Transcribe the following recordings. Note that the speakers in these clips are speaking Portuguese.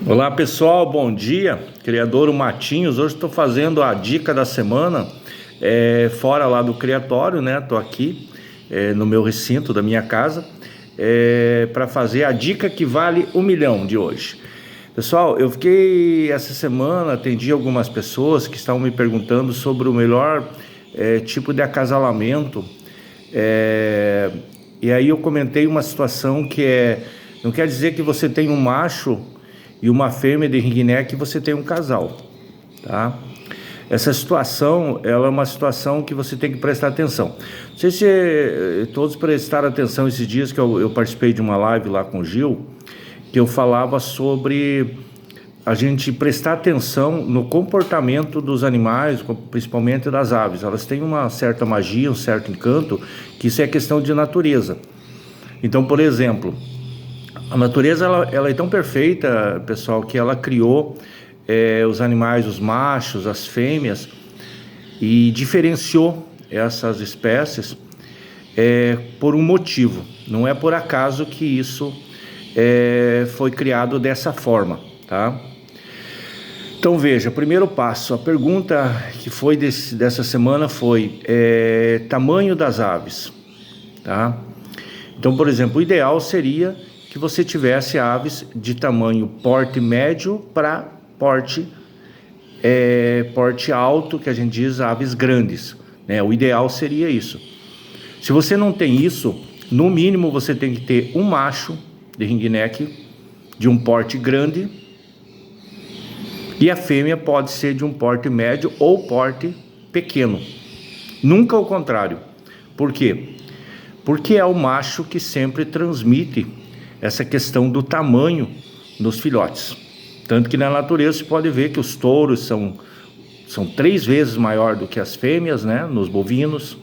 Olá pessoal, bom dia. Criadouro Matinhos. Hoje estou fazendo a dica da semana fora lá do criatório, né? Estou aqui no meu recinto da minha casa para fazer a dica que vale 1 milhão de hoje. Pessoal, eu fiquei essa semana, atendi algumas pessoas que estavam me perguntando sobre o melhor tipo de acasalamento. E aí eu comentei uma situação que não quer dizer que você tem um macho e uma fêmea de ringneck, você tem um casal, tá? Essa situação, ela é uma situação que você tem que prestar atenção. Não sei se todos prestaram atenção esses dias que eu participei de uma live lá com o Gil, que eu falava sobre a gente prestar atenção no comportamento dos animais, principalmente das aves. Elas têm uma certa magia, um certo encanto, que isso é questão de natureza. Então, por exemplo, a natureza ela é tão perfeita, pessoal, que ela criou os animais, os machos, as fêmeas, e diferenciou essas espécies por um motivo. Não é por acaso que isso foi criado dessa forma, tá? Então veja, primeiro passo, a pergunta que foi dessa semana foi tamanho das aves, tá? Então, por exemplo, o ideal seria que você tivesse aves de tamanho porte médio para porte alto, que a gente diz aves grandes, né? O ideal seria isso. Se você não tem isso, no mínimo você tem que ter um macho de ringneck de um porte grande e a fêmea pode ser de um porte médio ou porte pequeno. Nunca o contrário. Por quê? Porque é o macho que sempre transmite essa questão do tamanho dos filhotes. Tanto que na natureza você pode ver que os touros são 3 vezes maior do que as fêmeas, né? Nos bovinos,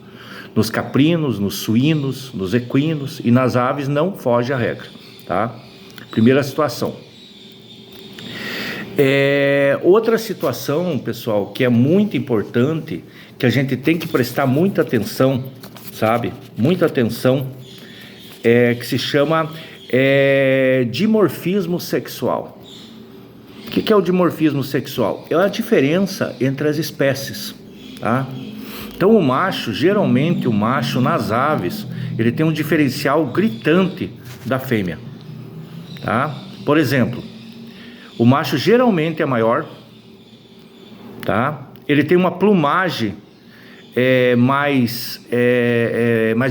nos caprinos, nos suínos, nos equinos, e nas aves não foge a regra, tá? Primeira situação. Outra situação, pessoal, que é muito importante, que a gente tem que prestar muita atenção, sabe? Muita atenção, que se chama dimorfismo sexual. O que é o dimorfismo sexual? É a diferença entre as espécies, tá? Então o macho, geralmente o macho nas aves, ele tem um diferencial gritante da fêmea, tá? Por exemplo, o macho geralmente é maior, tá? Ele tem uma plumagem mais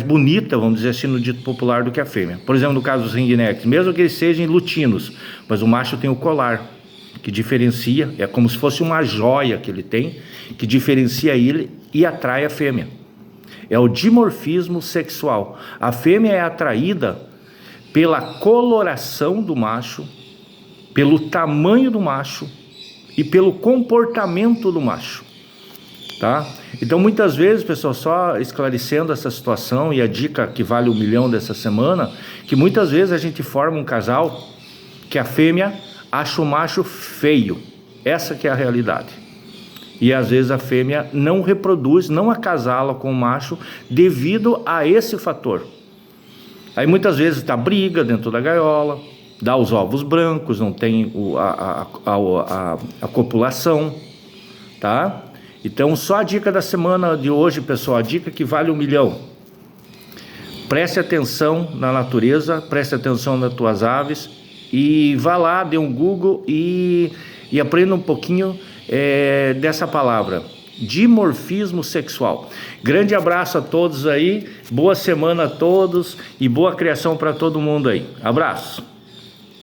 bonita, vamos dizer assim, no dito popular, do que a fêmea. Por exemplo, no caso dos ringnecks, mesmo que eles sejam lutinos, mas o macho tem o colar, que diferencia, é como se fosse uma joia que ele tem, que diferencia ele e atrai a fêmea. É o dimorfismo sexual. A fêmea é atraída pela coloração do macho, pelo tamanho do macho e pelo comportamento do macho, tá? Então muitas vezes, pessoal, só esclarecendo essa situação e a dica que vale 1 milhão dessa semana, que muitas vezes a gente forma um casal que a fêmea acha o macho feio, essa que é a realidade, e às vezes a fêmea não reproduz, não acasala com o macho devido a esse fator. Aí muitas vezes tá briga dentro da gaiola, dá os ovos brancos, não tem a copulação, tá? Então só a dica da semana de hoje, pessoal, a dica que vale 1 milhão. Preste atenção na natureza, preste atenção nas tuas aves e vá lá, dê um Google e aprenda um pouquinho dessa palavra, dimorfismo sexual. Grande abraço a todos aí, boa semana a todos e boa criação para todo mundo aí. Abraço.